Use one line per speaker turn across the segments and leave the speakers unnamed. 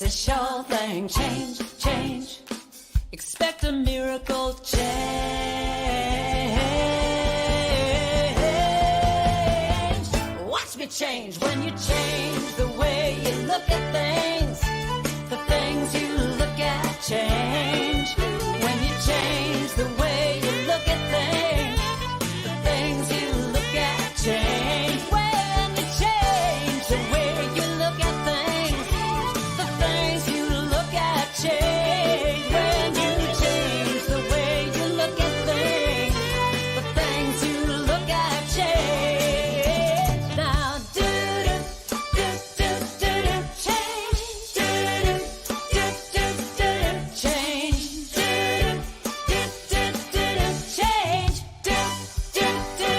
a sure thing. Change, change. Expect a miracle change. Watch me change when you change the way you look at things. The things you look at change. When you change the way you look at things, the things you look at change. When you change the way you look at things, the things you look at change. When you change the way you look at things, the things you look at change. Now do do do do do do change. Do do do do do change. Do do do do do change. Do do do.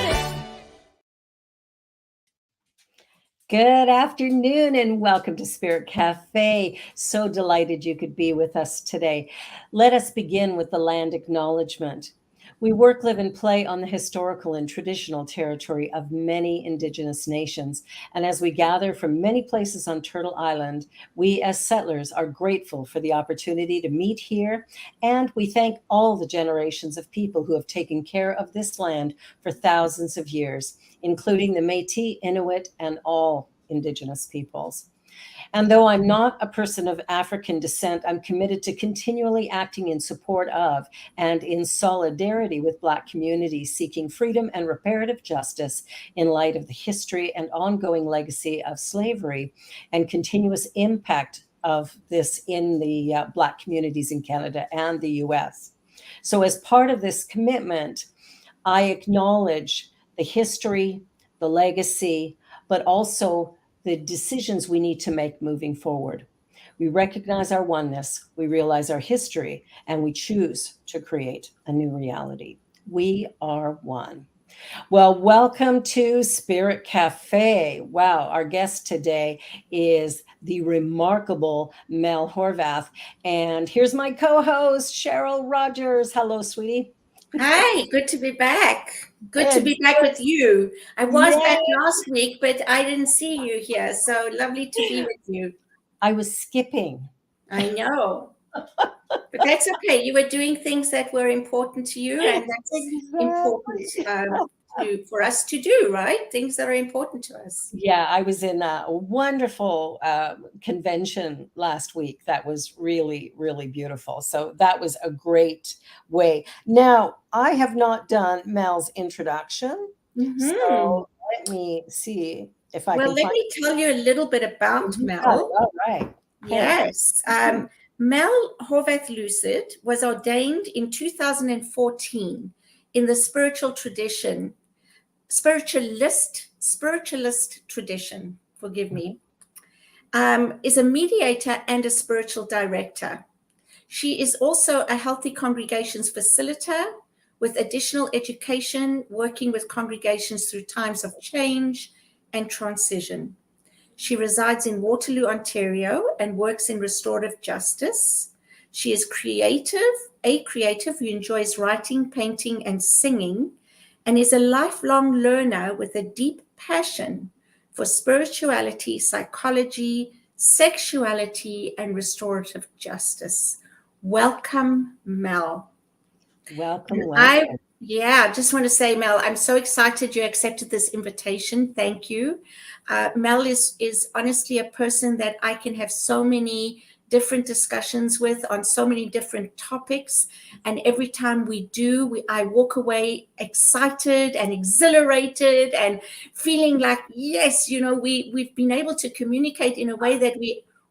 Good afternoon and welcome to Spirit Café. So delighted you could be with us today. Let us begin with the land acknowledgement. We work, live, and play on the historical and traditional territory of many Indigenous nations. And as we gather from many places on Turtle Island, we as settlers are grateful for the opportunity to meet here. And we thank all the generations of people who have taken care of this land for thousands of years, including the Métis, Inuit, and all Indigenous peoples. And though I'm not a person of African descent, I'm committed to continually acting in support of and in solidarity with Black communities seeking freedom and reparative justice in light of the history and ongoing legacy of slavery and continuous impact of this in the Black communities in Canada and the US. So as part of this commitment, I acknowledge the history, the legacy, but also the decisions we need to make moving forward. We recognize our oneness, we realize our history, and we choose to create a new reality. We are one. Well, welcome to Spirit Café. Wow, our guest today is the remarkable Mel Horvath. And here's my co-host, Cheryl Rogers. Hello, sweetie.
Hi, good to be back. Good to be back with you. I was back last week, but I didn't see you here. So lovely to be with you.
I was skipping.
I know. But that's okay. You were doing things that were important to you, and that's important for us to do, right? Things that are important to us.
Yeah, I was in a wonderful convention last week. That was really, really beautiful. So that was a great way. Now, I have not done Mel's introduction. So let me see if I can.
Well, let me tell you a little bit about Mel.
All right.
Yes. Mel Horvath-Lucid was ordained in 2014 in the spiritualist tradition, forgive me, is a mediator and a spiritual director. She is also a healthy congregations facilitator with additional education, working with congregations through times of change and transition. She resides in Waterloo, Ontario, and works in Restorative Justice. She is a creative who enjoys writing, painting, and singing, and is a lifelong learner with a deep passion for spirituality, psychology, sexuality, and restorative justice. Welcome, Mel.
Welcome.
I just want to say, Mel, I'm so excited you accepted this invitation. Thank you. Mel is honestly a person that I can have so many different discussions with on so many different topics. And every time we do, I walk away excited and exhilarated and feeling like, yes, we've been able to communicate in a way that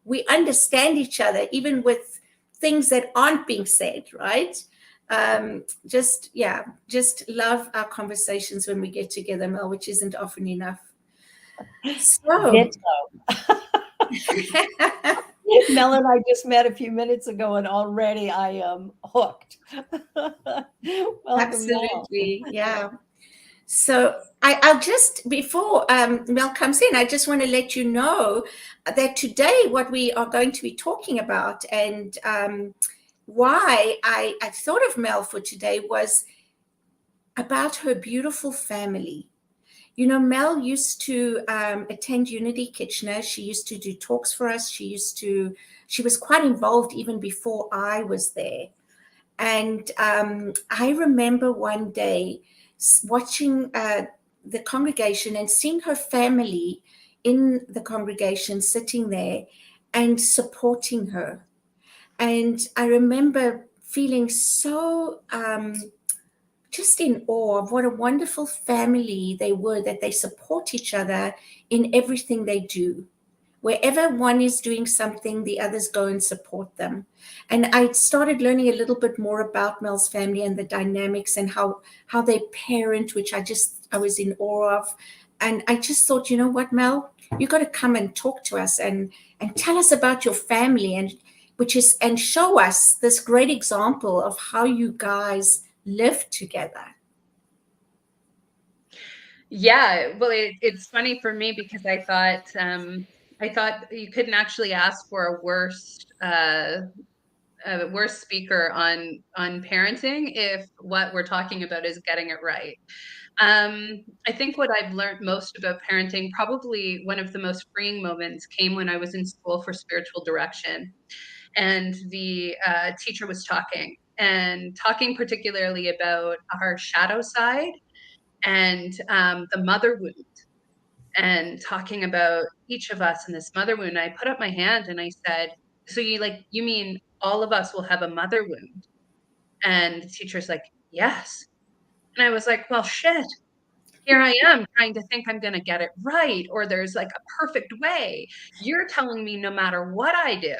we understand each other, even with things that aren't being said, right? Just love our conversations when we get together, Mel, which isn't often enough. So
Mel and I just met a few minutes ago, and already I am hooked.
Absolutely, Mel. Yeah. So I'll just, before Mel comes in, I just want to let you know that today what we are going to be talking about and why I thought of Mel for today was about her beautiful family. Mel used to attend Unity Kitchener. She used to do talks for us. She was quite involved even before I was there. And I remember one day watching the congregation and seeing her family in the congregation sitting there and supporting her. And I remember feeling so just in awe of what a wonderful family they were, that they support each other in everything they do. Wherever one is doing something, the others go and support them. And I started learning a little bit more about Mel's family and the dynamics and how they parent, which I was in awe of. And I just thought, you know what, Mel, you got to come and talk to us and tell us about your family, and show us this great example of how you guys live together.
Yeah, well, it's funny for me because I thought you couldn't actually ask for a worse speaker on parenting if what we're talking about is getting it right. I think what I've learned most about parenting, probably one of the most freeing moments, came when I was in school for spiritual direction, and the teacher was talking particularly about our shadow side and the mother wound, and talking about each of us in this mother wound. I put up my hand and I said, so you mean all of us will have a mother wound? And the teacher's like, yes. And I was like, well, shit, here I am trying to think I'm going to get it right, or there's like a perfect way. You're telling me no matter what I do,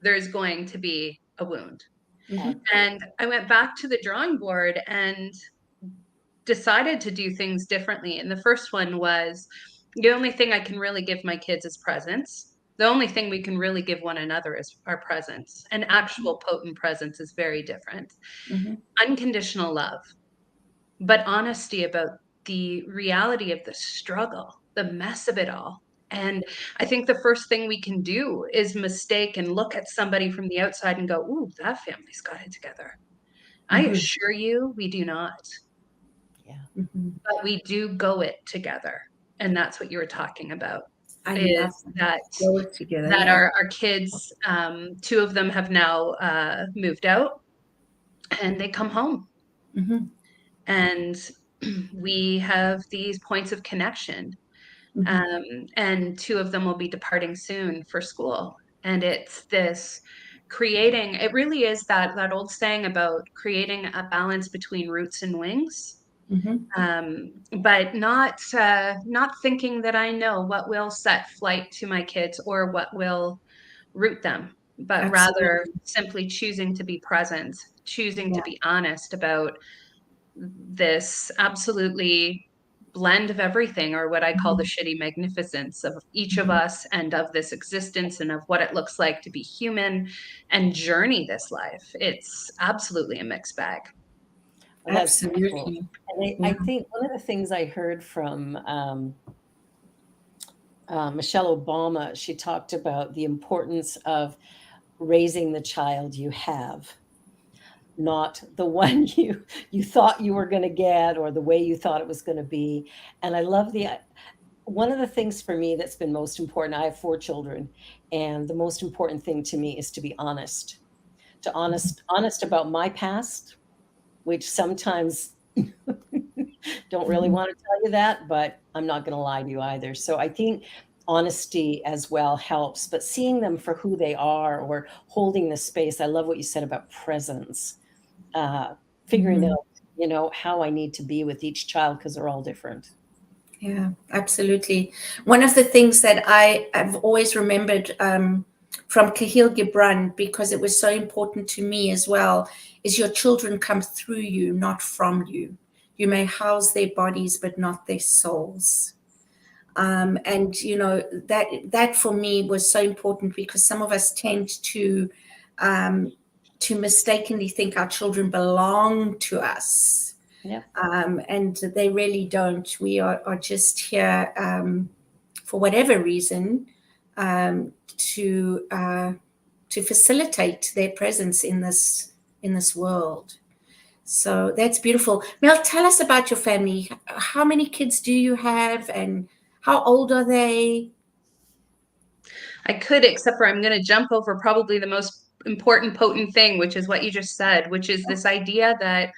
there's going to be a wound.
Mm-hmm.
And I went back to the drawing board and decided to do things differently. And the first one was, the only thing I can really give my kids is presence. The only thing we can really give one another is our presence. And actual potent presence is very different.
Mm-hmm.
Unconditional love, but honesty about the reality of the struggle, the mess of it all. And I think the first thing we can do is mistake and look at somebody from the outside and go, ooh, that family's got it together. I assure you, we do not.
Yeah.
Mm-hmm.
But we do go it together. And that's what you were talking about.
I love
that
go it together.
That
Yeah.
our kids, two of them have now moved out, and they come home.
Mm-hmm.
And we have these points of connection.
Mm-hmm.
And two of them will be departing soon for school. And it's this creating, it really is that old saying about creating a balance between roots and wings.
Mm-hmm.
But not thinking that I know what will set flight to my kids or what will root them, but
Absolutely.
rather simply choosing to be present, choosing to be honest about this absolutely blend of everything, or what I call the shitty magnificence of each of us and of this existence and of what it looks like to be human and journey this life. It's absolutely a mixed bag.
Well, that's
Absolutely.
beautiful. And I think one of the things I heard from Michelle Obama, she talked about the importance of raising the child you have, not the one you thought you were going to get or the way you thought it was going to be. And I love one of the things for me that's been most important. I have 4 children, and the most important thing to me is to be honest, honest about my past, which sometimes don't really want to tell you that, but I'm not going to lie to you either. So I think honesty as well helps, but seeing them for who they are, or holding the space. I love what you said about presence, figuring out, how I need to be with each child, because they're all different.
Yeah, absolutely. One of the things that I have always remembered from Kahil Gibran, because it was so important to me as well, is your children come through you, not from you. You may house their bodies, but not their souls. And that for me was so important, because some of us tend to mistakenly think our children belong to us.
Yeah.
And they really don't. We are just here for whatever reason to facilitate their presence in this world. So that's beautiful. Mel, tell us about your family. How many kids do you have, and how old are they?
I could, except for I'm going to jump over probably the most important, potent thing, which is what you just said, which is this idea that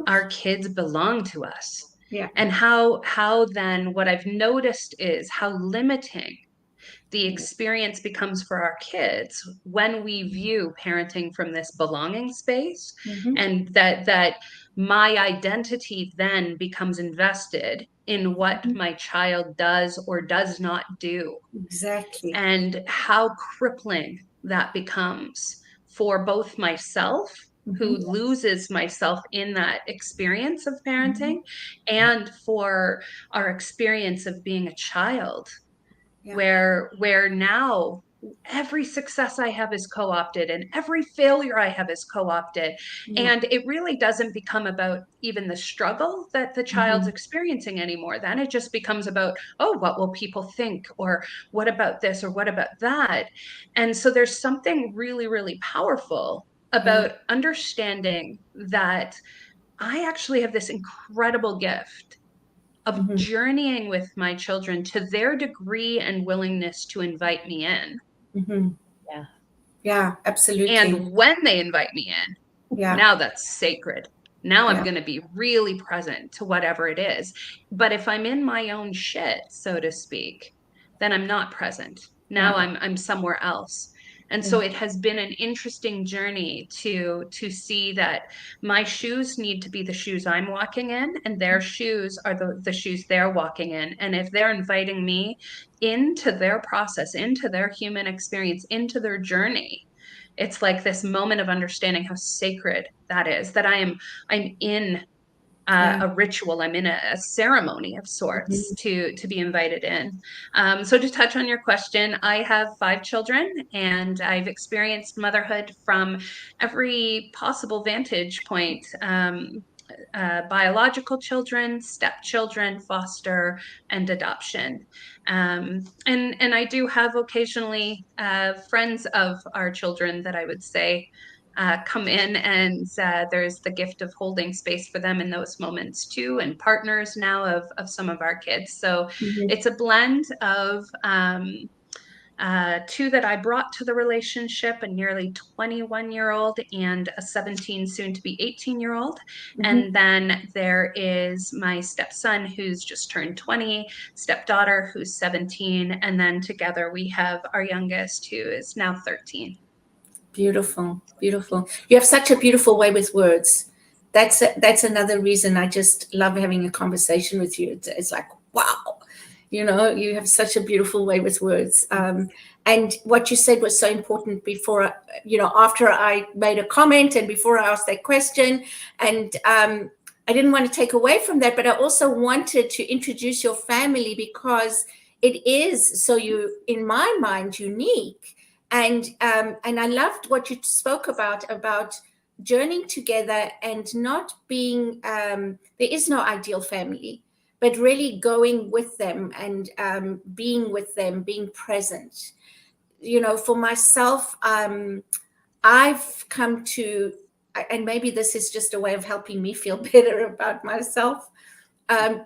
our kids belong to us.
Yeah.
And how then what I've noticed is how limiting the experience becomes for our kids when we view parenting from this belonging space,
Mm-hmm.
and that my identity then becomes invested in what my child does or does not do,
Exactly.
and how crippling that becomes for both myself, who
Mm-hmm.
loses myself in that experience of parenting,
Mm-hmm.
and for our experience of being a child,
Yeah.
where now every success I have is co-opted and every failure I have is co-opted.
Yeah.
And it really doesn't become about even the struggle that the child's
Mm-hmm.
experiencing anymore. Then it just becomes about, oh, what will people think? Or what about this? Or what about that? And so there's something really, really powerful
Yeah.
about understanding that I actually have this incredible gift of
Mm-hmm.
journeying with my children to their degree and willingness to invite me in.
Mm-hmm.
Yeah.
Yeah, absolutely.
And when they invite me in,
Yeah.
now that's sacred. Now I'm
Yeah.
going to be really present to whatever it is. But if I'm in my own shit, so to speak, then I'm not present. Now
Yeah.
I'm somewhere else. And so it has been an interesting journey to see that my shoes need to be the shoes I'm walking in, and their shoes are the shoes they're walking in. And if they're inviting me into their process, into their human experience, into their journey, it's like this moment of understanding how sacred that is, that I'm in
Yeah.
a ritual, I'm in a ceremony of sorts
Mm-hmm.
to be invited in. So to touch on your question, I have 5 children, and I've experienced motherhood from every possible vantage point. Biological children, stepchildren, foster, and adoption. And I do have occasionally friends of our children that I would say come in, and there's the gift of holding space for them in those moments too, and partners now of some of our kids. So
Mm-hmm.
it's a blend of 2 that I brought to the relationship, a nearly 21-year-old and a 17, soon to be 18-year-old.
Mm-hmm.
And then there is my stepson, who's just turned 20, stepdaughter, who's 17. And then together we have our youngest, who is now 13.
Beautiful, beautiful. You have such a beautiful way with words. That's another reason I just love having a conversation with you. It's like, wow, you have such a beautiful way with words. And what you said was so important before, after I made a comment and before I asked that question. And I didn't want to take away from that, but I also wanted to introduce your family because it is so in my mind, unique. And I loved what you spoke about journeying together and not being, there is no ideal family, but really going with them and being with them, being present. For myself, I've come to, and maybe this is just a way of helping me feel better about myself. I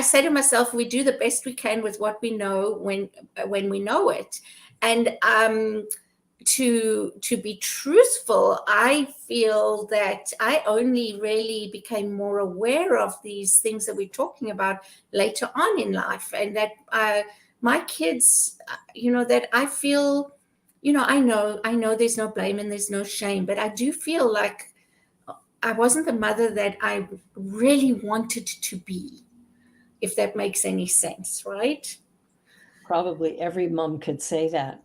say to myself, we do the best we can with what we know when we know it. And to be truthful, I feel that I only really became more aware of these things that we're talking about later on in life, and that my kids, that I feel, I know there's no blame and there's no shame, but I do feel like I wasn't the mother that I really wanted to be, if that makes any sense, right?
Probably every mom could say that.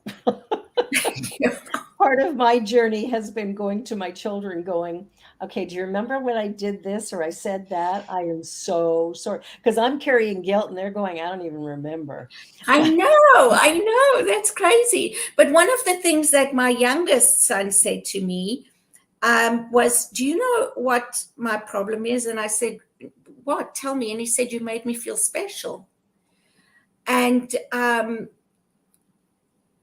Part of my journey has been going to my children going, okay, do you remember when I did this or I said that? I am so sorry. Because I'm carrying guilt and they're going, I don't even remember.
I know. That's crazy. But one of the things that my youngest son said to me was, do you know what my problem is? And I said, what? Tell me. And he said, you made me feel special. And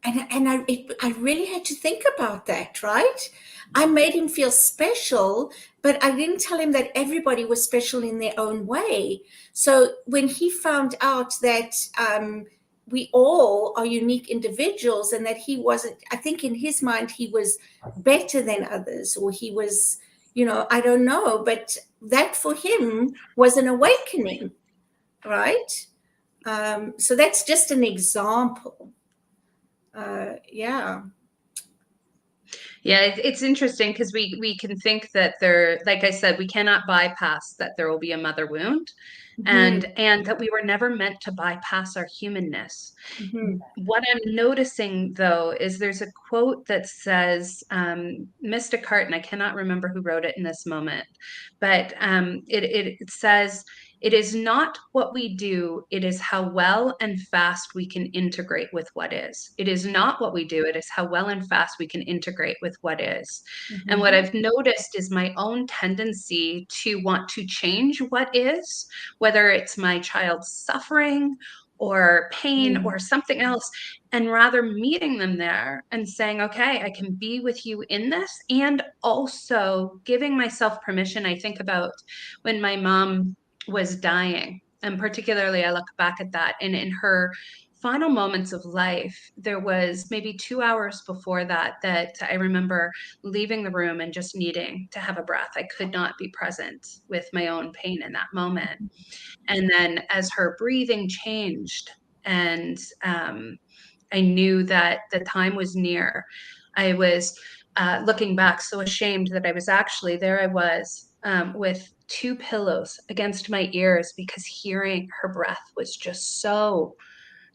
I really had to think about that, right? I made him feel special, but I didn't tell him that everybody was special in their own way. So when he found out that we all are unique individuals and that he wasn't, I think in his mind, he was better than others, or he was, I don't know, but that for him was an awakening, right? So that's just an example. Yeah.
Yeah, it's interesting because we can think that there, like I said, we cannot bypass that there will be a mother wound,
Mhm,
and that we were never meant to bypass our humanness.
mhm.
What I'm noticing though is there's a quote that says, Mystic Heart, and I cannot remember who wrote it in this moment, but it says, "It is not what we do, it is how well and fast we can integrate with what is. It is not what we do, it is how well and fast we can integrate with what is." And what I've noticed is my own tendency to want to change what is, whether it's my child's suffering or pain
Mhm.
or something else, and rather meeting them there and saying, okay, I can be with you in this, and also giving myself permission. I think about when my mom was dying, and particularly I look back at that, and in her final moments of life, there was maybe 2 hours before that I remember leaving the room and just needing to have a breath. I could not be present with my own pain in that moment. And then as her breathing changed, and I knew that the time was near, I was looking back so ashamed that I was actually there. I was with two pillows against my ears because hearing her breath was just so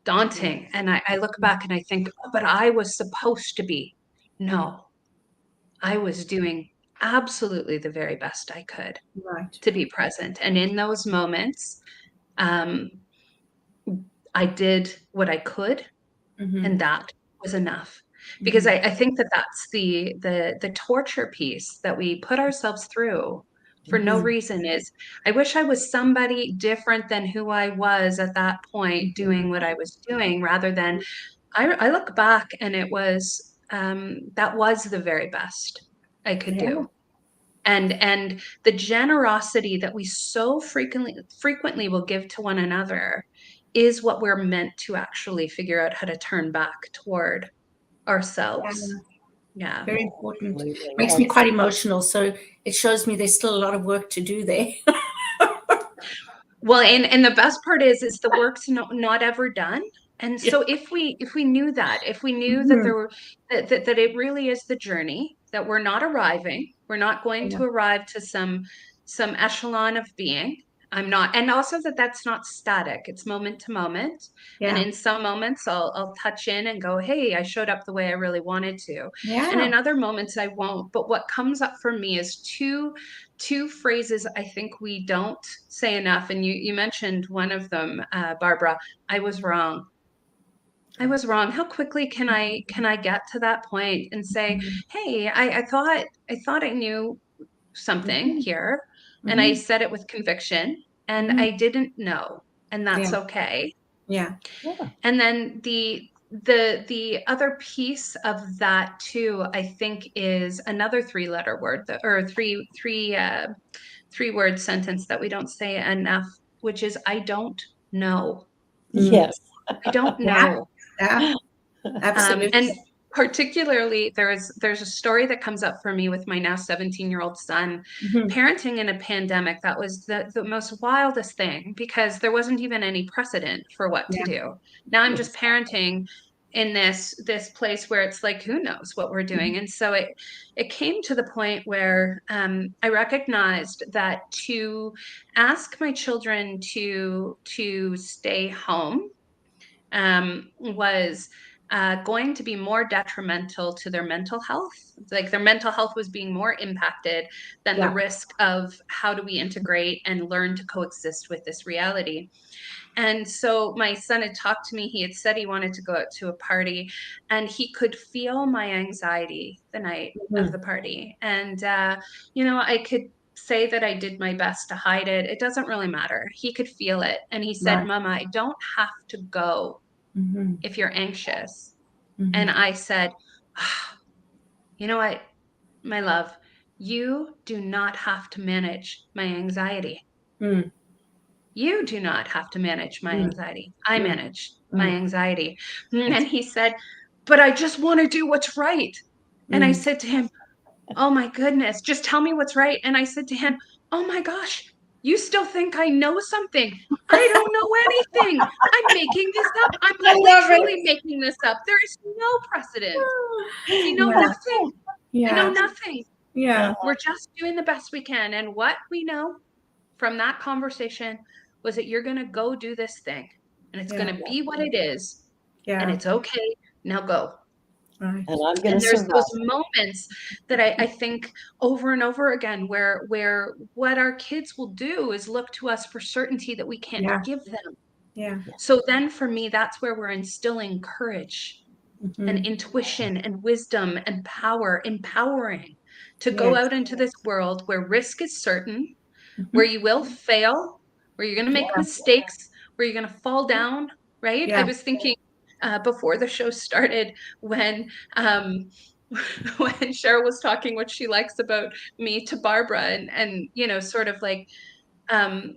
daunting. And I look back and I think, but I was supposed to be. No, I was doing absolutely the very best I could
Right.
to be present. And in those moments, um, I did what I could,
Mhm,
and that was enough. Because
mhm.
I think that that's the torture piece that we put ourselves through for no
Mhm,
reason is, I wish I was somebody different than who I was at that point
mhm.
doing what I was doing, rather than I look back and it was that was the very best I could
Yeah,
do. And the generosity that we so frequently will give to one another is what we're meant to actually figure out how to turn back toward
yeah,
ourselves. Yeah.
very important.
Absolutely.
Makes me quite emotional, so it shows me there's still a lot of work to do there.
Well, and the best part is the work's not ever done. And
Yeah.
so if we knew that, if we knew that
Mhm.
there were that it really is the journey, that we're not arriving, we're not going
Yeah,
to arrive to some echelon of being. I'm not, and also that that's not static. It's moment to moment. And
yeah,
in some moments I'll touch in and go, hey, I showed up the way I really wanted to. And
yeah.
in other moments I won't. But what comes up for me is two phrases I think we don't say enough. And you mentioned one of them, Barbara. I was wrong. I was wrong. How quickly can I get to that point and say,
Mhm,
hey, I thought I knew something
mhm,
here, and I
mhm,
said it with conviction, and
mhm.
I didn't know, and that's
Yeah,
okay.
yeah.
Yeah.
And then the other piece of that too, I think, is another three-letter word or three-word sentence that we don't say enough, which is I don't know.
Mm.
Yes.
I don't
Yeah,
know.
yeah,
And
absolutely.
particularly, there's a story that comes up for me with my now 17-year-old son.
Mhm.
Parenting in a pandemic, that was the most wildest thing because there wasn't even any precedent for what to
Yeah.
do. Now I'm just parenting in this place where it's like, who knows what we're doing? And so it came to the point where I recognized that to ask my children to stay home was going to be more detrimental to their mental health. Like their mental health was being more impacted than the
Yeah.
risk of how do we integrate and learn to coexist with this reality. And so my son had talked to me. He had said he wanted to go out to a party, and he could feel my anxiety the night of
Mhm.
the party. And, I could say that I did my best to hide it. It doesn't really matter. He could feel it. And he said,
Right.
Mama, I don't have to go
Mhm.
if you're anxious. And I said, "Ah, you know what, my love, you do not have to manage my anxiety.
Mm.
You do not have to manage my
Mm.
anxiety. I
Mm.
manage my
Mm.
anxiety." And he said, "But I just want to do what's right." And I
Mm.
said to him, "Oh my goodness, just tell me what's right." And I said to him, "Oh my gosh, you still think I know something? I don't know anything. I'm making this up. I'm
I love
literally
it.
making this up. There is no precedent. I know
Yeah.
nothing. I know
Yeah.
nothing.
Yeah.
We're just doing the best we can." And what we know from that conversation was that you're going to go do this thing, and it's
Yeah.
going to be what it is, and
Yeah.
it's okay. Now go.
Right.
And I'm going to
And there's
survive.
those moments that I think over and over again where what our kids will do is look to us for certainty that we can't
Yeah.
give them.
Yeah.
So then for me, that's where we're instilling courage and
Mhm.
intuition and wisdom and power, empowering to go
Yes.
out into this world where risk is certain, where
Mhm.
you will fail, where you're going to make mistakes, where you're going to fall down, right? I
Yeah.
was thinking before the show started when when Cheryl was talking what she likes about me to Barbara, and you know, sort of like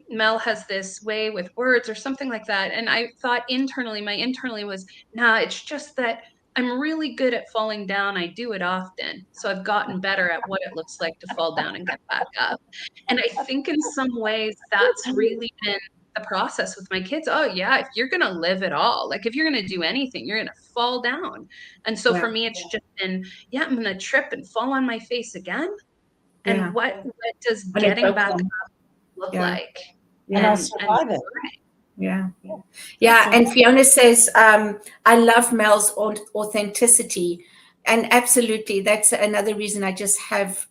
Mel has this way with words or something like that. And I thought internally, my internally was, nah, it's just that I'm really good at falling down. I do it often. So I've gotten better at what it looks like to fall down and get back up. And I think in some ways that's really been the process with my kids. Oh yeah, if you're gonna live at all, like if you're gonna do anything, you're gonna fall down. And so
Yeah.
for me, it's just been, yeah, I'm gonna trip and fall on my face again.
Yeah.
And what does
And it's
getting back
okay.
look
Yeah.
like?
And I'll
Yeah.
And
survive it.
Yeah.
That's
Yeah.
it.
And Fiona says, I love Mel's authenticity. And absolutely, that's another reason I just have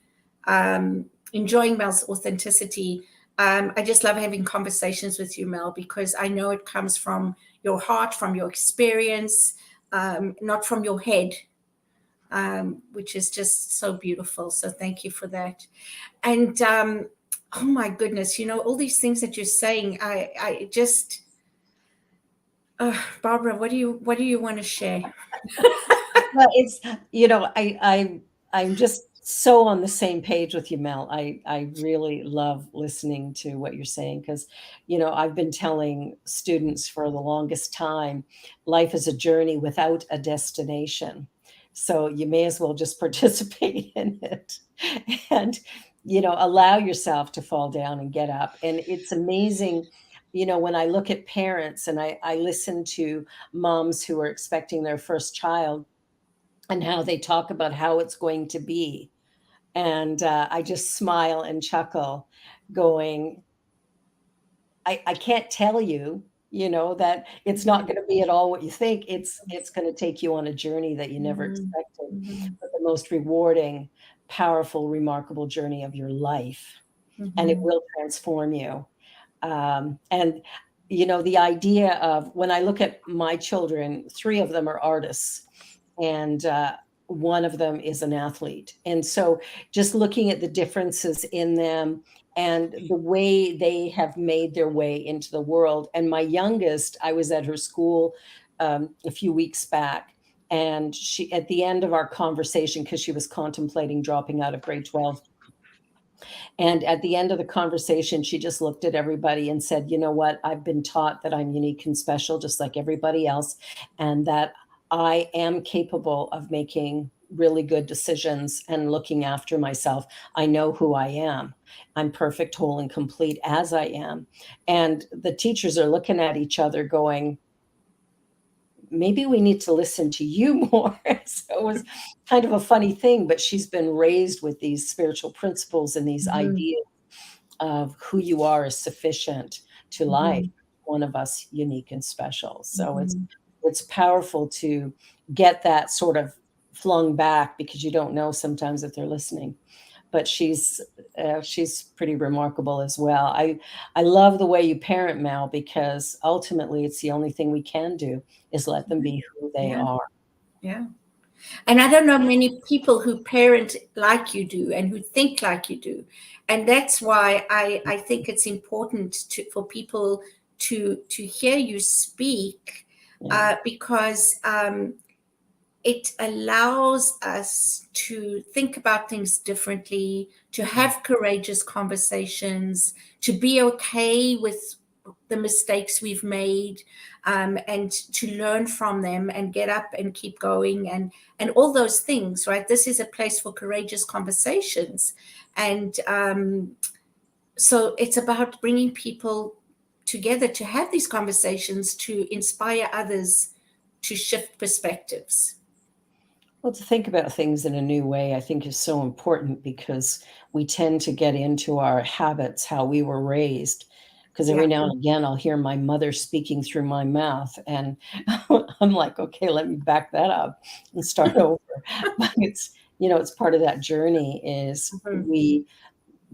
enjoying Mel's authenticity. I just love having conversations with you, Mel, because I know it comes from your heart, from your experience, not from your head, which is just so beautiful. So thank you for that. And oh my goodness, you know, all these things that you're saying, I just, Barbara, what do you want to share?
Well, it's, you know, I'm just so on the same page with you, Mel. I really love listening to what you're saying because, you know, I've been telling students for the longest time, life is a journey without a destination. So you may as well just participate in it and, you know, allow yourself to fall down and get up. And it's amazing, you know, when I look at parents and I listen to moms who are expecting their first child and how they talk about how it's going to be. And I just smile and chuckle, going, I can't tell you, you know, that it's not going to be at all what you think. It's going to take you on a journey that you never
Mhm.
expected,
Mhm.
but the most rewarding, powerful, remarkable journey of your life. And it
Mhm.
will transform you. And you know, the idea of when I look at my children, 3 of them are artists, and one of them is an athlete. And so just looking at the differences in them and the way they have made their way into the world. And my youngest, I was at her school a few weeks back, and she, at the end of our conversation, because she was contemplating dropping out of grade 12, and at the end of the conversation, she just looked at everybody and said, you know what? I've been taught that I'm unique and special, just like everybody else, and that I am capable of making really good decisions and looking after myself. I know who I am. I'm perfect, whole, and complete as I am. And the teachers are looking at each other going, maybe we need to listen to you more. So it was kind of a funny thing, but she's been raised with these spiritual principles and these
Mhm.
ideas of who you are is sufficient to life,
Mhm.
one of us unique and special. So
Mhm.
it's powerful to get that sort of flung back because you don't know sometimes if they're listening. But she's pretty remarkable as well. I love the way you parent, Mel, because ultimately it's the only thing we can do is let them be who they
Yeah.
are.
Yeah. And I don't know many people who parent like you do and who think like you do. And that's why I think it's important for people to hear you speak,
Yeah.
because it allows us to think about things differently, to have courageous conversations, to be okay with the mistakes we've made, and to learn from them and get up and keep going, and all those things, right? This is a place for courageous conversations. And so it's about bringing people together to have these conversations, to inspire others to shift perspectives.
Well, to think about things in a new way, I think is so important, because we tend to get into our habits, how we were raised. Because every now and again, I'll hear my mother speaking through my mouth, and I'm like, okay, let me back that up and start over. But it's, it's part of that journey, is we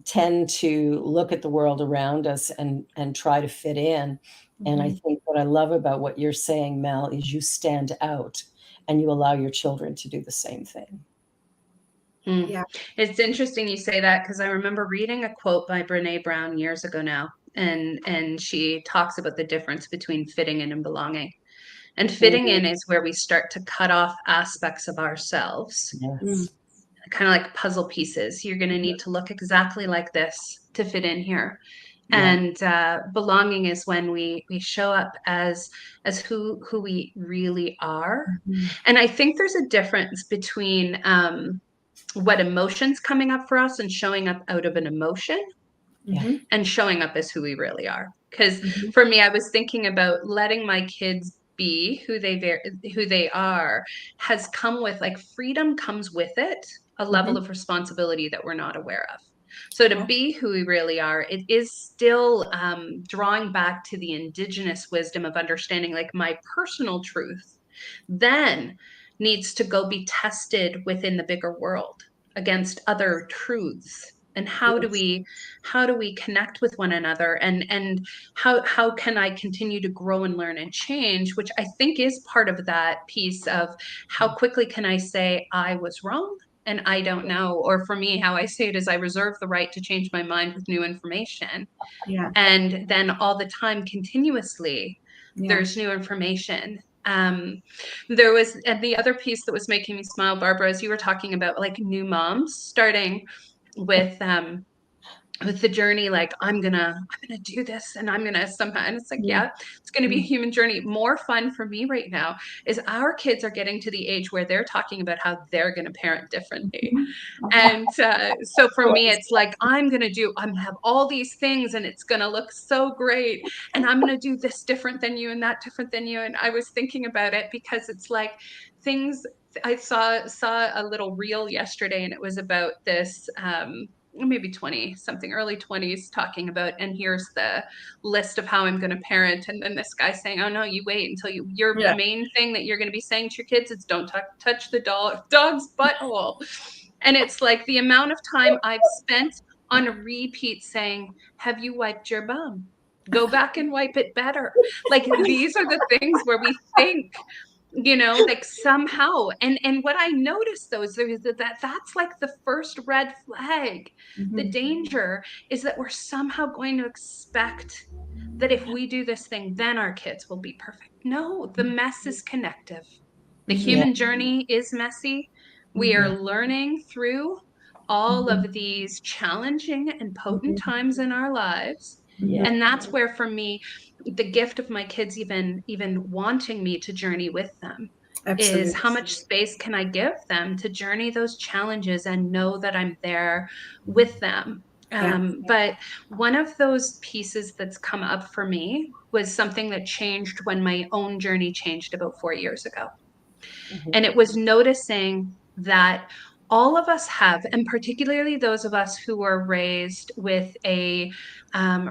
tend to look at the world around us and try to fit in. And I think what I love about what you're saying, Mel, is you stand out and you allow your children to do the same thing.
Yeah.
It's interesting you say that, because I remember reading a quote by Brene Brown years ago now, and she talks about the difference between fitting in and belonging. And fitting in is where we start to cut off aspects of ourselves,
Yes.
kind of like puzzle pieces. You're going to need to look exactly like this to fit in here.
Yeah.
And belonging is when we show up as who we really are. And I think there's a difference between what emotion's coming up for us and showing up out of an emotion, and showing up as who we really are. Because for me, I was thinking about letting my kids be who they are has come with, like, freedom comes with it, a level of responsibility that we're not aware of. So to be who we really are, it is still drawing back to the indigenous wisdom of understanding, like, my personal truth then needs to go be tested within the bigger world against other truths. And how do we connect with one another, and how can I continue to grow and learn and change, which I think is part of that piece of how quickly can I say I was wrong and I don't know. Or for me, how I say it is, I reserve the right to change my mind with new information.
Yeah.
And then all the time, continuously, there's new information. There was, and the other piece that was making me smile, Barbara, as you were talking about, like, new moms starting with the journey, like, I'm gonna do this, and I'm gonna somehow, and it's like, yeah, it's gonna be a human journey. More fun for me right now is our kids are getting to the age where they're talking about how they're gonna parent differently. And so for me, it's like, I'm gonna have all these things, and it's gonna look so great, and I'm gonna do this different than you and that different than you. And I was thinking about it because it's like things. I saw a little reel yesterday, and it was about this maybe 20 something, early 20s, talking about, and here's the list of how I'm going to parent. And then this guy saying, oh no, you wait until your main thing that you're going to be saying to your kids is don't touch the dog's butthole. And it's like the amount of time I've spent on repeat saying, have you wiped your bum? Go back and wipe it better. Like, these are the things where we think, like, somehow, and what I noticed, though, is that's like the first red flag. The danger is that we're somehow going to expect that if we do this thing, then our kids will be perfect. No, the mess is connective. The human journey is messy. We are learning through all of these challenging and potent times in our lives. And that's where, for me, the gift of my kids even wanting me to journey with them is how much space can I give them to journey those challenges and know that I'm there with them. But one of those pieces that's come up for me was something that changed when my own journey changed about 4 years ago. And it was noticing that all of us have, and particularly those of us who were raised with a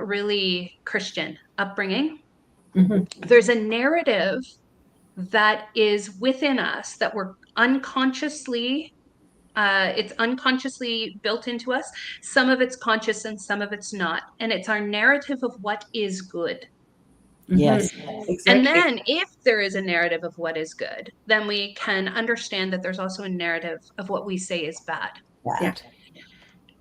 really Christian upbringing, there's a narrative that is within us that we're unconsciously, it's unconsciously built into us. Some of it's conscious and some of it's not. And it's our narrative of what is good.
Yes.
Exactly.
And then if there is a narrative of what is good, then we can understand that there's also a narrative of what we say is bad.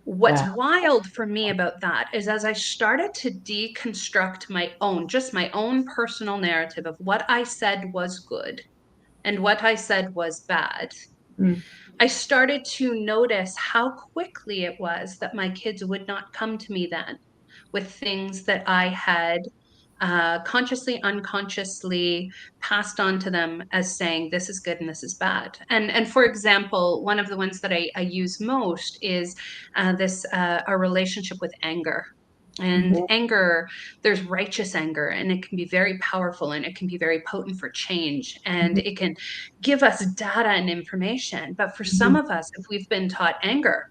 What's wild for me about that is, as I started to deconstruct my own personal narrative of what I said was good and what I said was bad,
Mm.
I started to notice how quickly it was that my kids would not come to me then with things that I had consciously, unconsciously passed on to them as saying, this is good and this is bad. And for example, one of the ones that I use most is our relationship with anger. And anger, there's righteous anger, and it can be very powerful and it can be very potent for change. And it can give us data and information. But for some of us, if we've been taught anger,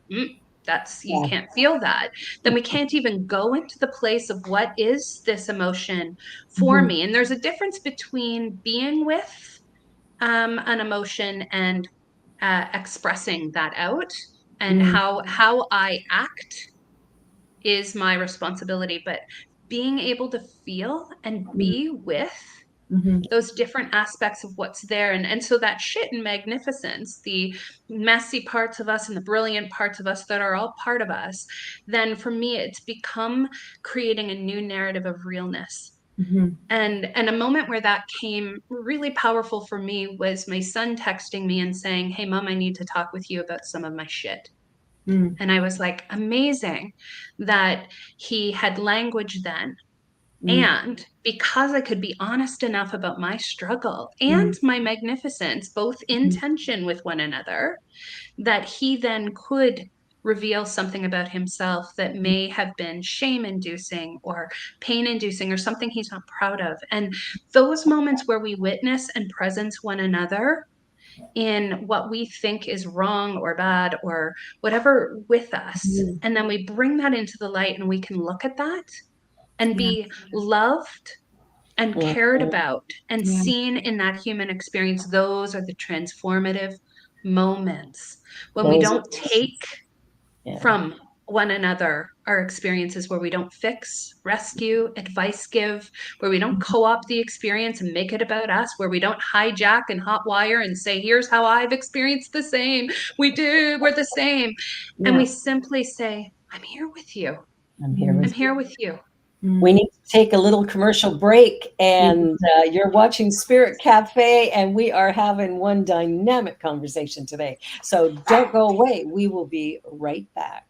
that's you
Yeah.
can't feel that, then we can't even go into the place of what is this emotion for me. And there's a difference between being with an emotion and expressing that out, and how I act is my responsibility, but being able to feel and be with those different aspects of what's there. And so that shit and magnificence, the messy parts of us and the brilliant parts of us that are all part of us, then for me, it's become creating a new narrative of realness. And a moment where that came really powerful for me was my son texting me and saying, hey, Mom, I need to talk with you about some of my shit. And I was like, amazing that he had language then. And because I could be honest enough about my struggle and my magnificence, both in tension with one another, that he then could reveal something about himself that may have been shame inducing or pain inducing or something he's not proud of. And those moments where we witness and presence one another in what we think is wrong or bad or whatever with us, and then we bring that into the light and we can look at that and be loved and cared about and seen in that human experience. Those are the transformative moments when we
Those
don't take
Yeah.
from one another our experiences, where we don't fix, rescue, advice give, where we don't co-opt the experience and make it about us, where we don't hijack and hotwire and say, here's how I've experienced the same. We're the same. And we simply say, I'm here with you.
I'm here
I'm
with
here with you.
We need to take a little commercial break, and you're watching Spirit Cafe, and we are having one dynamic conversation today. So don't go away. We will be right back.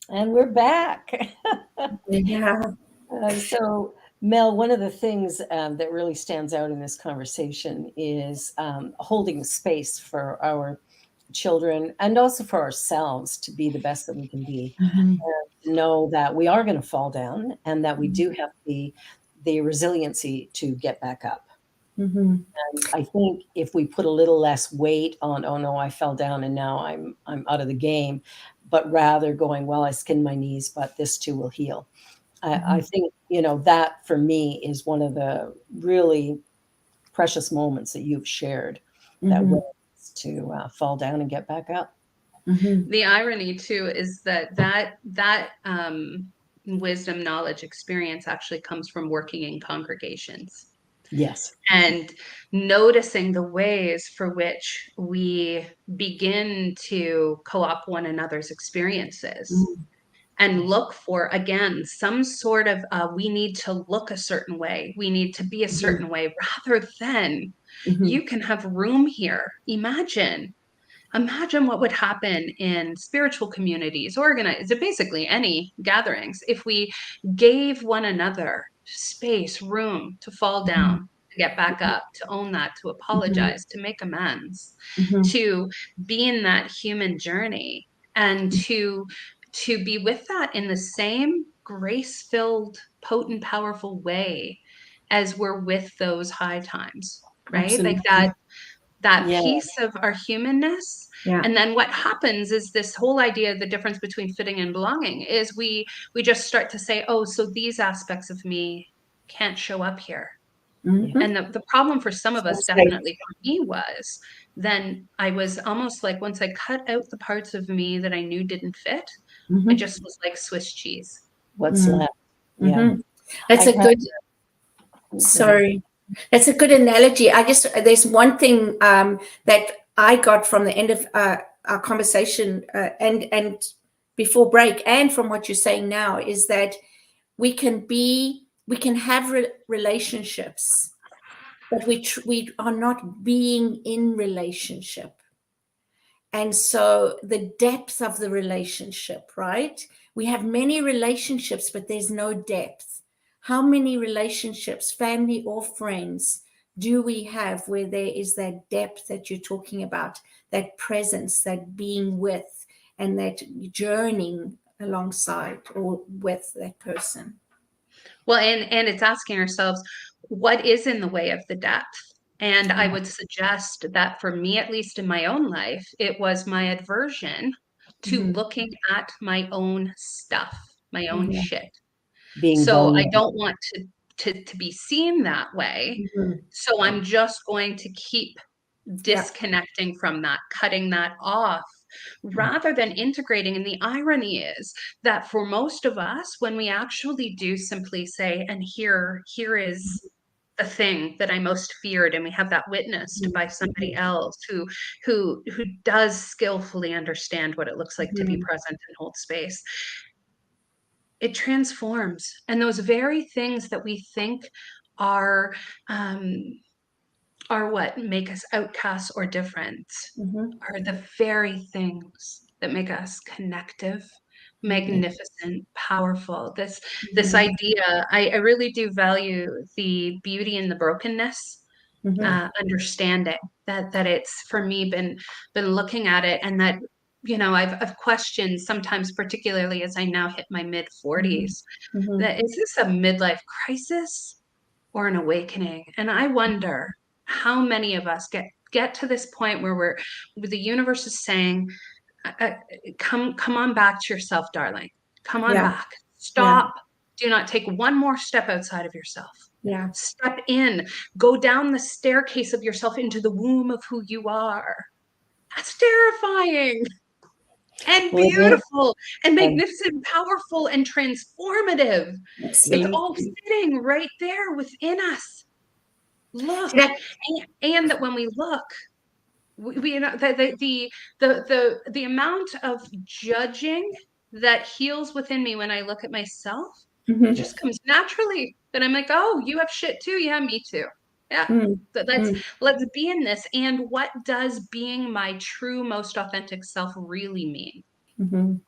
And we're back. So, Mel, one of the things that really stands out in this conversation is holding space for our children and also for ourselves to be the best that we can be. And to know that we are going to fall down and that we do have the resiliency to get back up. And I think if we put a little less weight on, oh no, I fell down and now I'm out of the game, but rather going, well, I skinned my knees, but this too will heal. I think, that for me is one of the really precious moments that you've shared, that willingness to fall down and get back up.
The irony too is that wisdom, knowledge, experience actually comes from working in congregations.
Yes.
And noticing the ways for which we begin to co-opt one another's experiences and look for, again, some sort of, we need to look a certain way, we need to be a certain way, rather than you can have room here. Imagine what would happen in spiritual communities, organized, basically any gatherings, if we gave one another space, room to fall down, to get back up, to own that, to apologize, to make amends, to be in that human journey, and to be with that in the same grace-filled, potent, powerful way as we're with those high times, right?
Absolutely.
Like that
Yeah.
piece of our humanness.
Yeah.
And then what happens is this whole idea of the difference between fitting and belonging is we just start to say, oh, so these aspects of me can't show up here. And the problem for some of us, definitely for me, was then I was almost like, once I cut out the parts of me that I knew didn't fit, I just was like Swiss cheese.
What's left? Yeah.
That's sorry. That's a good analogy. There's one thing that I got from the end of our conversation and before break, and from what you're saying now, is that we can have relationships, but we are not being in relationship. And so the depth of the relationship, right? We have many relationships, but there's no depth. How many relationships, family or friends, do we have where there is that depth that you're talking about, that presence, that being with, and that journeying alongside or with that person?
Well, and it's asking ourselves, what is in the way of the depth? And I would suggest that for me, at least in my own life, it was my aversion to looking at my own stuff, my own shit. So I don't want to be seen that way. So I'm just going to keep disconnecting from that, cutting that off, rather than integrating. And the irony is that for most of us, when we actually do simply say, and here is the thing that I most feared, and we have that witnessed by somebody else who does skillfully understand what it looks like to be present and hold space, it transforms. And those very things that we think are what make us outcasts or different are the very things that make us connective, magnificent, powerful. This idea, I really do value the beauty in the brokenness, understanding that it's, for me, been looking at it, and that, you know, I've questioned sometimes, particularly as I now hit my mid 40s, that is this a midlife crisis or an awakening? And I wonder how many of us get to this point where the universe is saying, come on back to yourself, darling. Come on back. Stop. Do not take one more step outside of yourself. Step in. Go down the staircase of yourself into the womb of who you are. That's terrifying and beautiful and magnificent, powerful and transformative. It's all sitting right there within us. Look, and that when we look, we you know, the amount of judging that heals within me when I look at myself just comes naturally. That I'm like, oh, you have shit too. Yeah, me too. Yeah. Let's be in this. And what does being my true, most authentic self really mean?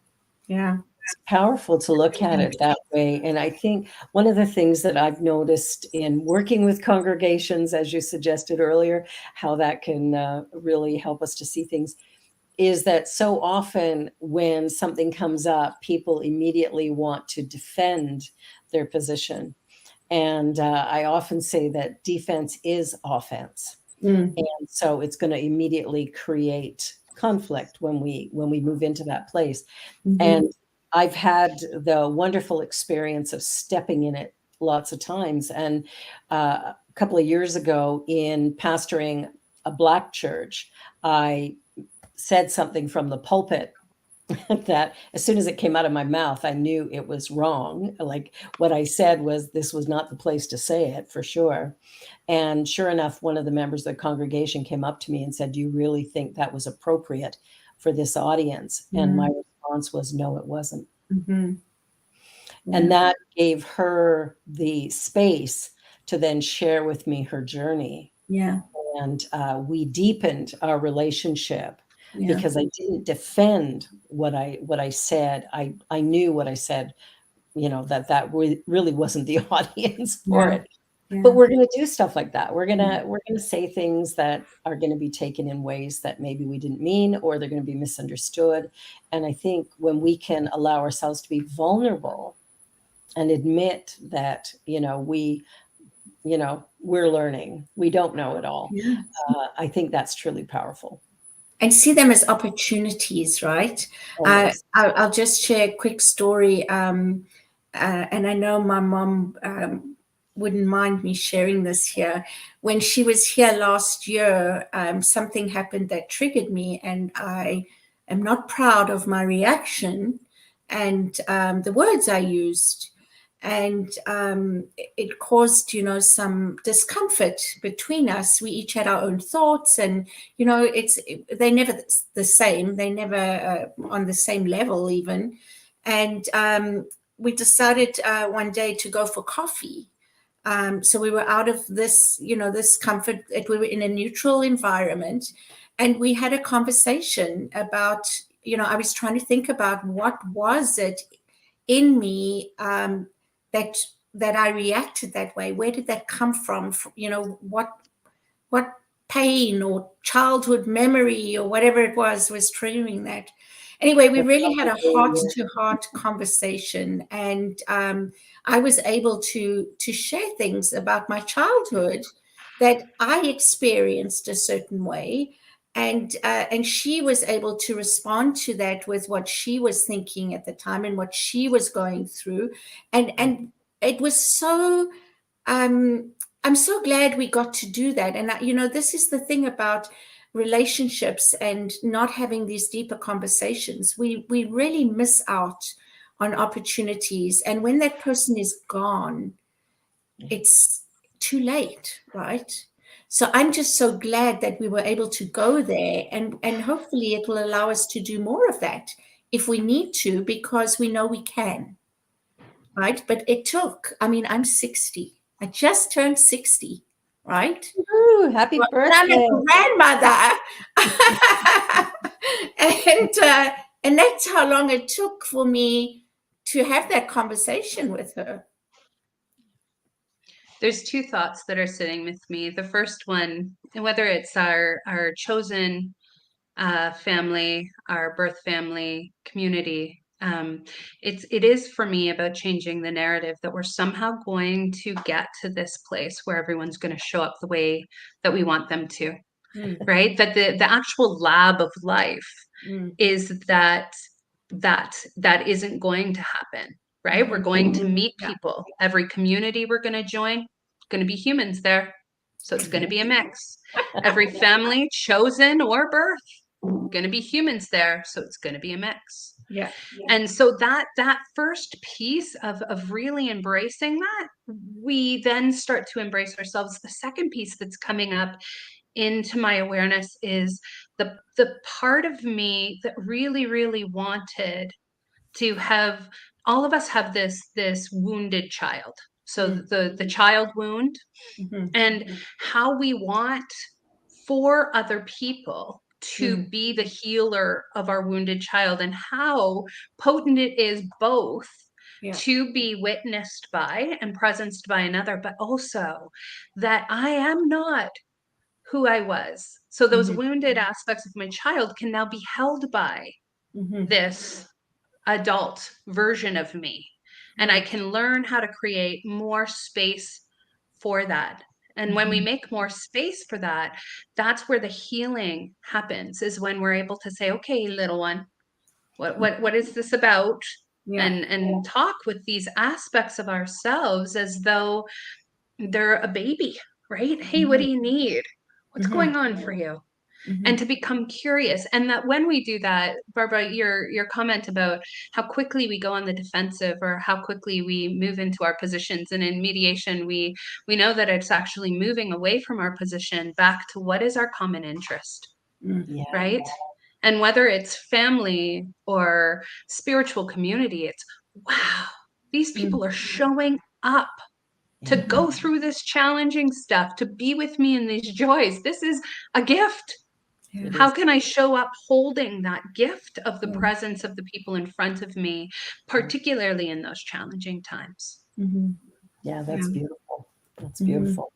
It's powerful to look at it that way. And I think one of the things that I've noticed in working with congregations, as you suggested earlier, how that can really help us to see things, is that so often when something comes up, people immediately want to defend their position. And I often say that defense is offense. And so it's going to immediately create conflict when we move into that place. And I've had the wonderful experience of stepping in it lots of times and couple of years ago in pastoring a Black church, I said something from the pulpit that as soon as it came out of my mouth, I knew it was wrong. Like what I said was, this was not the place to say it, for sure. And sure enough, one of the members of the congregation came up to me and said, "Do you really think that was appropriate for this audience?" And my response was, "No, it wasn't." And that gave her the space to then share with me her journey.
Yeah.
And we deepened our relationship because I didn't defend what I said. I knew what I said, that really wasn't the audience for it. But we're going to do stuff like that. We're going to say things that are going to be taken in ways that maybe we didn't mean, or they're going to be misunderstood. And I think when we can allow ourselves to be vulnerable and admit that, we're learning, we don't know it all. I think that's truly powerful.
And see them as opportunities, right? I'll just share a quick story. And I know my mom wouldn't mind me sharing this here. When she was here last year, something happened that triggered me, and I am not proud of my reaction and the words I used. And it caused, some discomfort between us. We each had our own thoughts, and they're never the same. They never on the same level even. And we decided one day to go for coffee. So we were out of this, this comfort. We were in a neutral environment, and we had a conversation about, I was trying to think about what was it in me that I reacted that way. Where did that come from? What pain or childhood memory or whatever it was triggering that. Anyway, we really had a heart-to-heart conversation, and I was able to share things about my childhood that I experienced a certain way, and she was able to respond to that with what she was thinking at the time and what she was going through, and it was so. I'm so glad we got to do that, and this is the thing about relationships and not having these deeper conversations. We really miss out on opportunities, and when that person is gone, it's too late, right? So I'm just so glad that we were able to go there, and hopefully it will allow us to do more of that if we need to, because we know we can, right? But it took, I'm 60. I just turned 60, right?
Ooh, happy birthday.
I'm a grandmother. And that's how long it took for me to have that conversation with her.
There's two thoughts that are sitting with me. The first one, whether it's our chosen family, our birth family, community, it is for me about changing the narrative that we're somehow going to get to this place where everyone's going to show up the way that we want them to, right? That the actual lab of life is that isn't going to happen. Right? We're going to meet people. Every community we're going to join, going to be humans there. So it's going to be a mix. Every family, chosen or birth, going to be humans there. So it's going to be a mix.
Yeah.
And so that first piece of really embracing that, we then start to embrace ourselves. The second piece that's coming up into my awareness is the part of me that really, really wanted to have. All of us have this wounded child. So the child wound, and how we want for other people to be the healer of our wounded child, and how potent it is both to be witnessed by and presenced by another, but also that I am not who I was. So those wounded aspects of my child can now be held by this adult version of me. And I can learn how to create more space for that. And when we make more space for that, that's where the healing happens, is when we're able to say, okay, little one, what is this about? And talk with these aspects of ourselves as though they're a baby, right? Hey, what do you need? What's
Mhm.
going on for you?
Mhm.
And to become curious. And that when we do that, Barbara, your comment about how quickly we go on the defensive or how quickly we move into our positions. And in mediation, we know that it's actually moving away from our position back to what is our common interest,
Yeah.
right? And whether it's family or spiritual community, it's wow, these people are showing up to go through this challenging stuff, to be with me in these joys. This is a gift.
Yeah.
How can I show up holding that gift of the presence of the people in front of me, particularly in those challenging times?
Yeah, that's
Yeah.
beautiful. That's beautiful.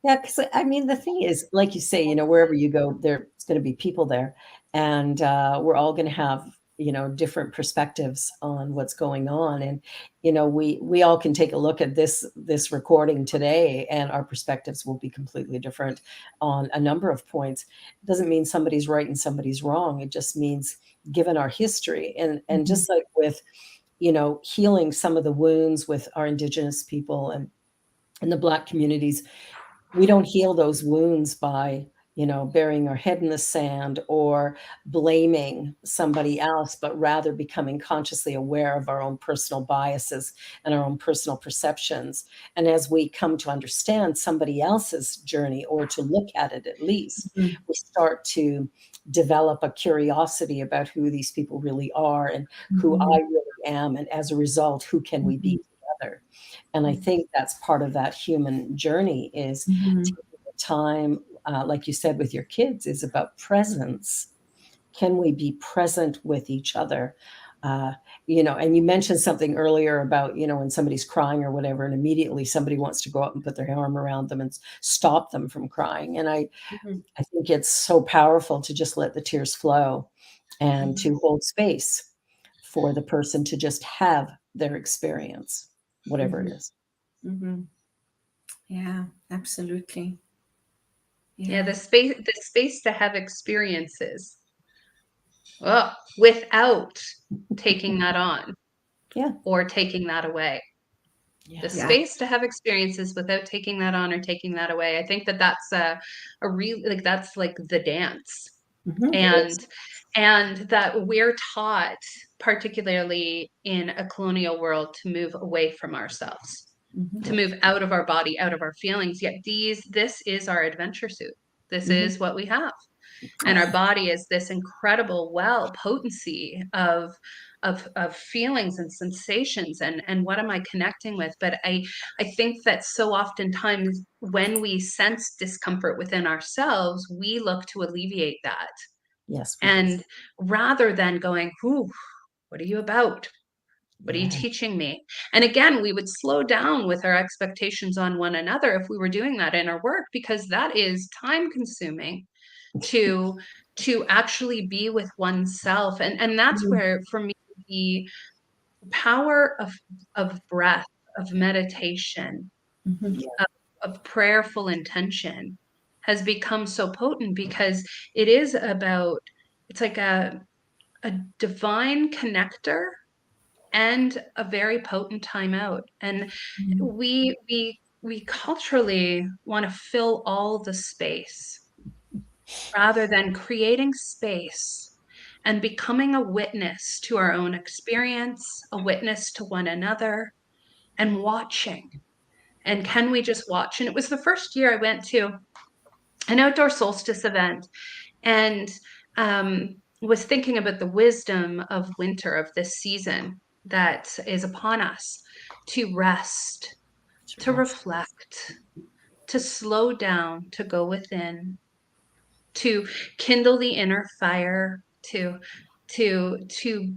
Yeah, because I mean, the thing is, like you say, you know, wherever you go, there's going to be people there, and we're all going to have, you know, different perspectives on what's going on, and you know, we all can take a look at this recording today, and our perspectives will be completely different on a number of points. It doesn't mean somebody's right and somebody's wrong. It just means, given our history, and just like with, you know, healing some of the wounds with our Indigenous people and the Black communities, we don't heal those wounds by, you know, burying our head in the sand or blaming somebody else, but rather becoming consciously aware of our own personal biases and our own personal perceptions. And as we come to understand somebody else's journey, or to look at it at least, we start to develop a curiosity about who these people really are and who I really am. And as a result, who can we be together? And I think that's part of that human journey, is taking the time, like you said, with your kids, is about presence. Can we be present with each other? You know, and you mentioned something earlier about, you know, when somebody's crying or whatever, and immediately somebody wants to go up and put their arm around them and stop them from crying. And I think it's so powerful to just let the tears flow and to hold space for the person to just have their experience, whatever it is.
Yeah, absolutely.
Yeah, the space to have experiences, without taking that on
Yeah.
or taking that away. The space to have experiences without taking that on or taking that away. I think that that's a real, like, that's like the dance. And that we're taught, particularly in a colonial world, to move away from ourselves, to move out of our body, out of our feelings. Yet this is our adventure suit. This is what we have. And our body is this incredible potency of feelings and sensations, and what am I connecting with? But I think that so oftentimes when we sense discomfort within ourselves, we look to alleviate that.
Yes.
And rather than going, "Ooh, what are you about? What are you teaching me?" And again, we would slow down with our expectations on one another if we were doing that in our work, because that is time consuming to actually be with oneself. And that's where, for me, the power of breath, of meditation, of prayerful intention has become so potent, because it is about, it's like a divine connector and a very potent timeout. And we culturally want to fill all the space rather than creating space and becoming a witness to our own experience, a witness to one another, and watching. And can we just watch? And it was the first year I went to an outdoor solstice event, and was thinking about the wisdom of winter, of this season that is upon us, to rest, to reflect, to slow down, to go within, to kindle the inner fire, to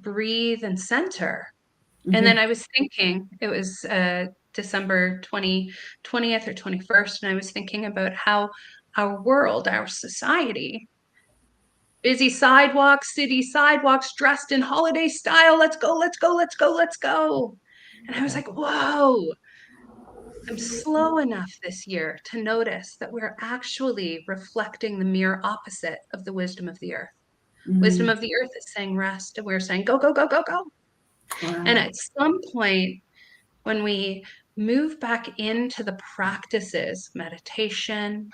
breathe and center. And then I was thinking, it was December 20th or 21st, and I was thinking about how our world, our society, busy sidewalks, city sidewalks, dressed in holiday style, let's go, let's go, let's go, let's go. And I was like, whoa, I'm slow enough this year to notice that we're actually reflecting the mere opposite of the wisdom of the earth. Wisdom of the earth is saying rest, and we're saying go, go, go, go, go. And at some point, when we move back into the practices, meditation,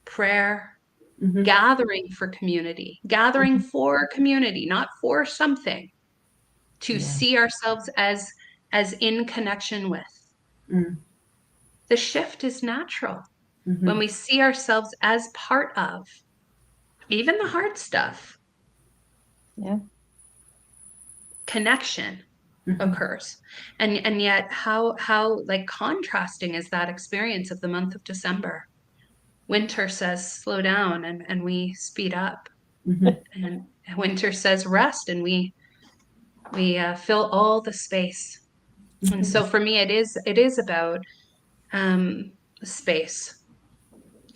prayer, gathering for community, gathering for community, not for something, to see ourselves as in connection with. The shift is natural when we see ourselves as part of even the hard stuff. Connection occurs, and yet how like contrasting is that experience of the month of December. Winter says slow down, and we speed up, and winter says rest, and we fill all the space. And so for me, it is about space.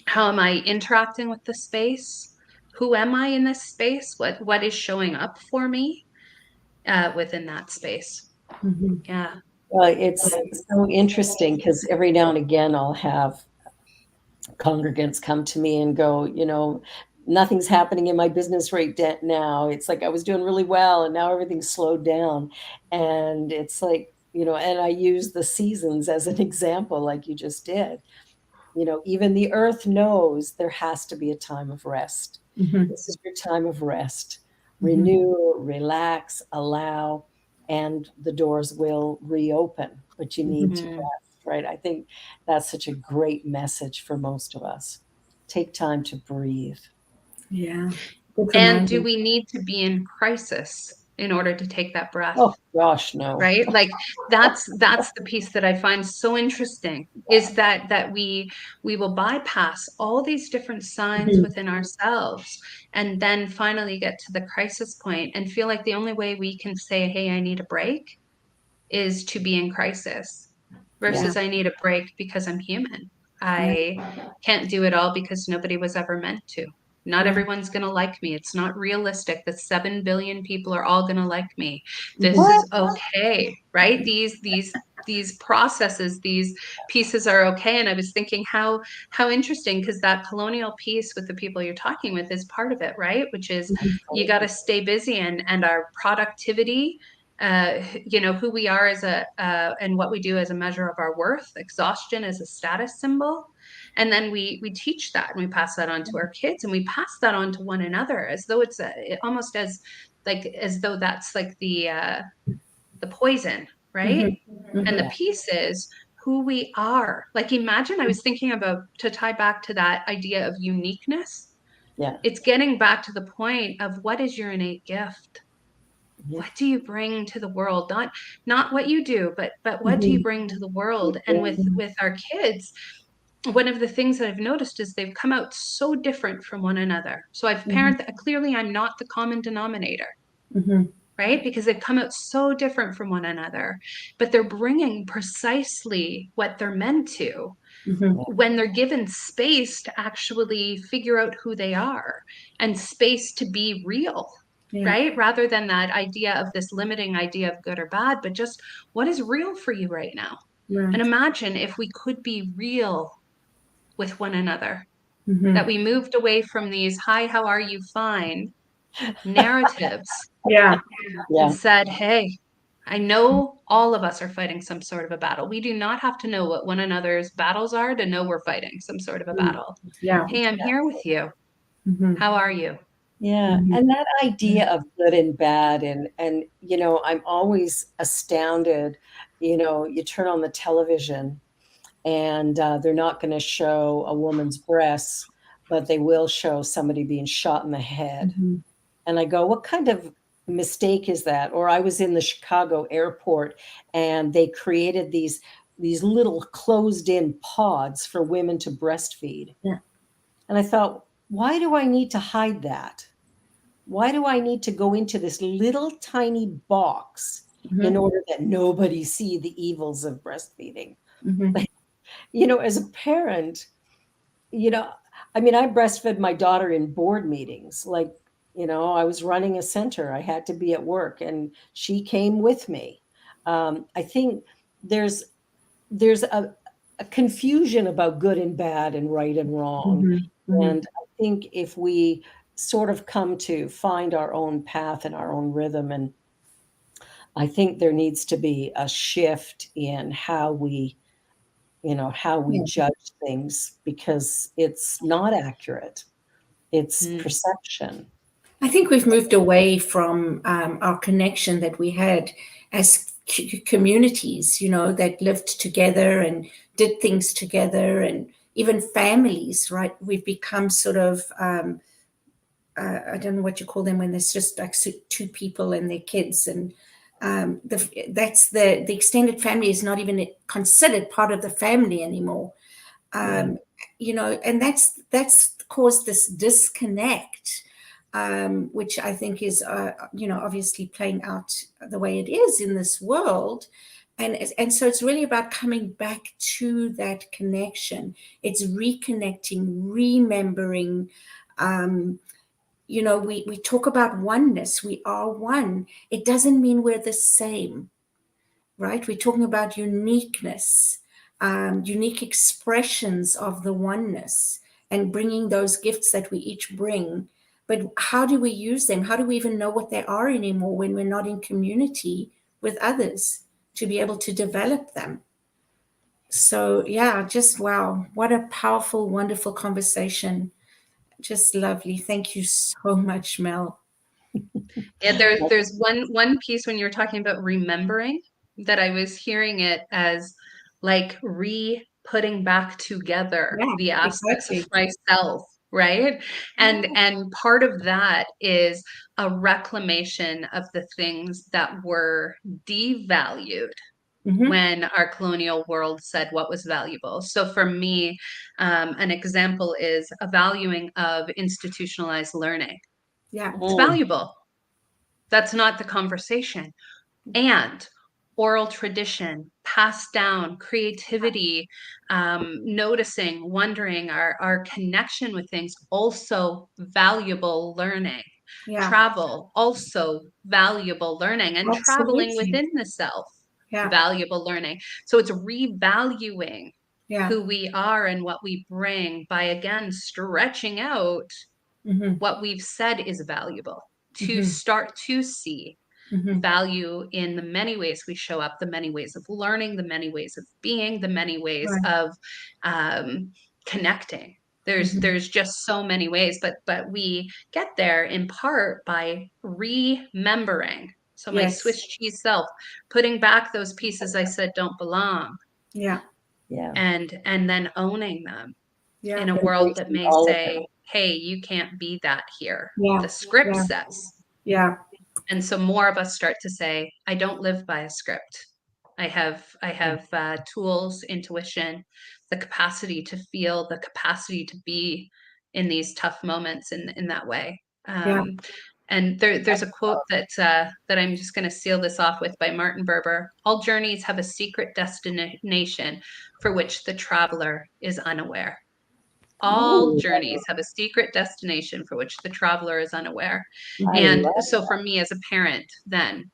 How am I interacting with the space? Who am I in this space? What is showing up for me within that space? Yeah.
Well, it's so interesting because every now and again I'll have congregants come to me and go, nothing's happening in my business right now. It's like I was doing really well and now everything's slowed down. And it's like, and I use the seasons as an example, like you just did. Even the earth knows there has to be a time of rest. This is your time of rest. Renew, relax, allow, and the doors will reopen, but you need to rest, right? I think that's such a great message for most of us. Take time to breathe.
Yeah.
And do we need to be in crisis in order to take that breath?
Oh gosh, no.
Right? Like that's the piece that I find so interesting, is that we will bypass all these different signs within ourselves and then finally get to the crisis point and feel like the only way we can say, hey, I need a break, is to be in crisis, versus I need a break because I'm human. I can't do it all because nobody was ever meant to. Not everyone's going to like me. It's not realistic that 7 billion people are all going to like me. This is okay, right? These processes, these pieces are okay. And I was thinking how interesting, because that colonial piece with the people you're talking with is part of it, right? Which is you got to stay busy, and our productivity, who we are as and what we do as a measure of our worth, exhaustion as a status symbol. And then we teach that, and we pass that on to our kids, and we pass that on to one another as though it's almost as though that's like the poison, right? And the piece is who we are. Like, imagine, I was thinking about, to tie back to that idea of uniqueness. It's getting back to the point of what is your innate gift? What do you bring to the world? Not what you do, but what do you bring to the world? And with our kids, one of the things that I've noticed is they've come out so different from one another. So I've parented, clearly I'm not the common denominator, right? Because they've come out so different from one another, but they're bringing precisely what they're meant to when they're given space to actually figure out who they are and space to be real. Right? Rather than that idea of this limiting idea of good or bad, but just what is real for you right now? And imagine if we could be real with one another, that we moved away from these hi, how are you, fine narratives, and said, hey, I know all of us are fighting some sort of a battle. We do not have to know what one another's battles are to know we're fighting some sort of a battle. Hey, I'm here with you. How are you?
Yeah. And that idea of good and bad, and I'm always astounded, you turn on the television and they're not going to show a woman's breasts, but they will show somebody being shot in the head. And I go, what kind of mistake is that? Or I was in the Chicago airport and they created these little closed in pods for women to breastfeed. And I thought, why do I need to hide that? Why do I need to go into this little tiny box in order that nobody see the evils of breastfeeding? As a parent, I breastfed my daughter in board meetings. Like, I was running a center. I had to be at work and she came with me. I think there's a confusion about good and bad and right and wrong. And I think if we sort of come to find our own path and our own rhythm and I think there needs to be a shift in how we, how we
Yeah.
judge things, because it's not accurate. It's perception.
I think we've moved away from our connection that we had as communities, that lived together and did things together, and even families, right? We've become sort of, I don't know what you call them when there's just like two people and their kids, and that's the extended family is not even considered part of the family anymore. And that's caused this disconnect, which I think is, obviously playing out the way it is in this world. And so it's really about coming back to that connection. It's reconnecting, remembering. We talk about oneness. We are one. It doesn't mean we're the same, right? We're talking about uniqueness, unique expressions of the oneness, and bringing those gifts that we each bring. But how do we use them? How do we even know what they are anymore when we're not in community with others to be able to develop them? So, yeah, just wow. What a powerful, wonderful conversation. Just lovely. Thank you so much, Mel.
Yeah, there's one piece when you were talking about remembering that I was hearing it as like putting back together the aspects of myself, right? And part of that is a reclamation of the things that were devalued when our colonial world said what was valuable. So for me, an example is a valuing of institutionalized learning.
Yeah.
It's valuable. That's not the conversation. And oral tradition, passed down, creativity, noticing, wondering, our connection with things, also valuable learning.
Yeah.
Travel, also valuable learning, and traveling within the self, valuable learning. So it's revaluing who we are and what we bring by, again, stretching out what we've said is valuable, to start to see value in the many ways we show up, the many ways of learning, the many ways of being, the many ways of connecting. There's just so many ways, but we get there in part by remembering. So my Swiss cheese self, putting back those pieces I said don't belong.
Yeah.
And then owning them in a
Embracing
world that may
all of
say, hey, you can't be that here.
Yeah.
The script says.
Yeah.
And so more of us start to say, I don't live by a script. I have tools, intuition, the capacity to feel, the capacity to be in these tough moments in that way. And there's a quote that I'm just going to seal this off with by Martin Buber. All journeys have a secret destination for which the traveler is unaware. All journeys have a secret destination for which the traveler is unaware. And so for me as a parent, then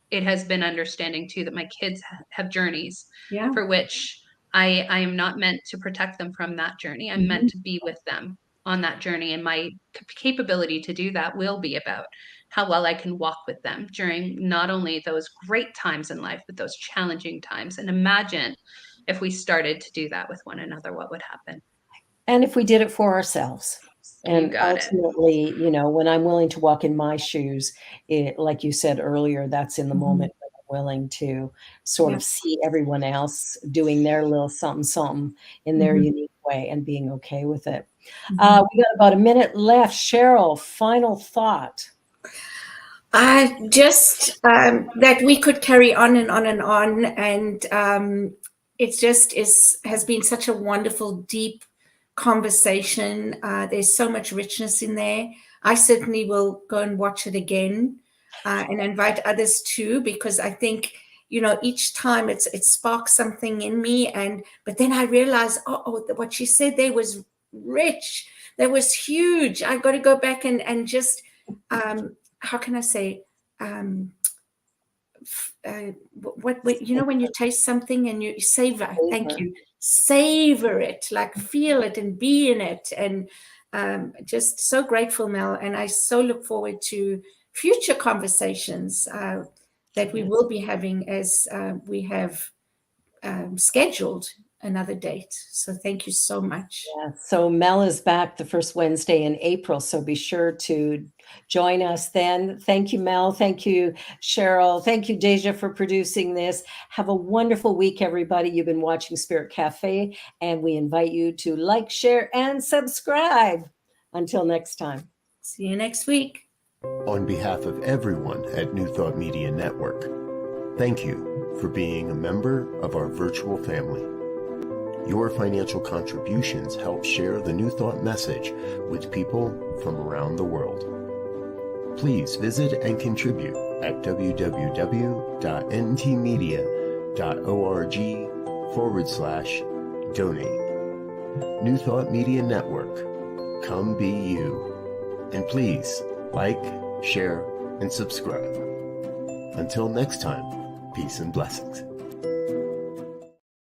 it has been understanding too that my kids have journeys for which I am not meant to protect them from that journey. I'm meant to be with them on that journey. And my capability to do that will be about how well I can walk with them during not only those great times in life, but those challenging times. And imagine if we started to do that with one another, what would happen?
And if we did it for ourselves. And ultimately,
it.
When I'm willing to walk in my shoes, like you said earlier, that's in the moment when I'm willing to sort of see everyone else doing their little something, something in their unique way and being okay with it. We got about a minute left. Cheryl, final thought.
Just that we could carry on and on and on. And it just has been such a wonderful, deep conversation. There's so much richness in there. I certainly will go and watch it again and invite others too, because I think, each time it sparks something in me. But then I realized, what she said there was rich. That was huge. I got to go back and just, how can I say, what when you taste something and you savor. Thank you. Savor it, like feel it and be in it. And just so grateful, Mel. And I so look forward to future conversations that we will be having, as we have scheduled another date. So thank you so much.
Yeah. So Mel is back the first Wednesday in April. So be sure to join us then. Thank you, Mel. Thank you, Cheryl. Thank you, Deja, for producing this. Have a wonderful week, everybody. You've been watching Spirit Cafe, and we invite you to like, share, and subscribe. Until next time.
See you next week.
On behalf of everyone at New Thought Media Network, thank you for being a member of our virtual family. Your financial contributions help share the New Thought message with people from around the world. Please visit and contribute at www.ntmedia.org/donate. New Thought Media Network, come be you. And please like, share, and subscribe. Until next time, peace and blessings.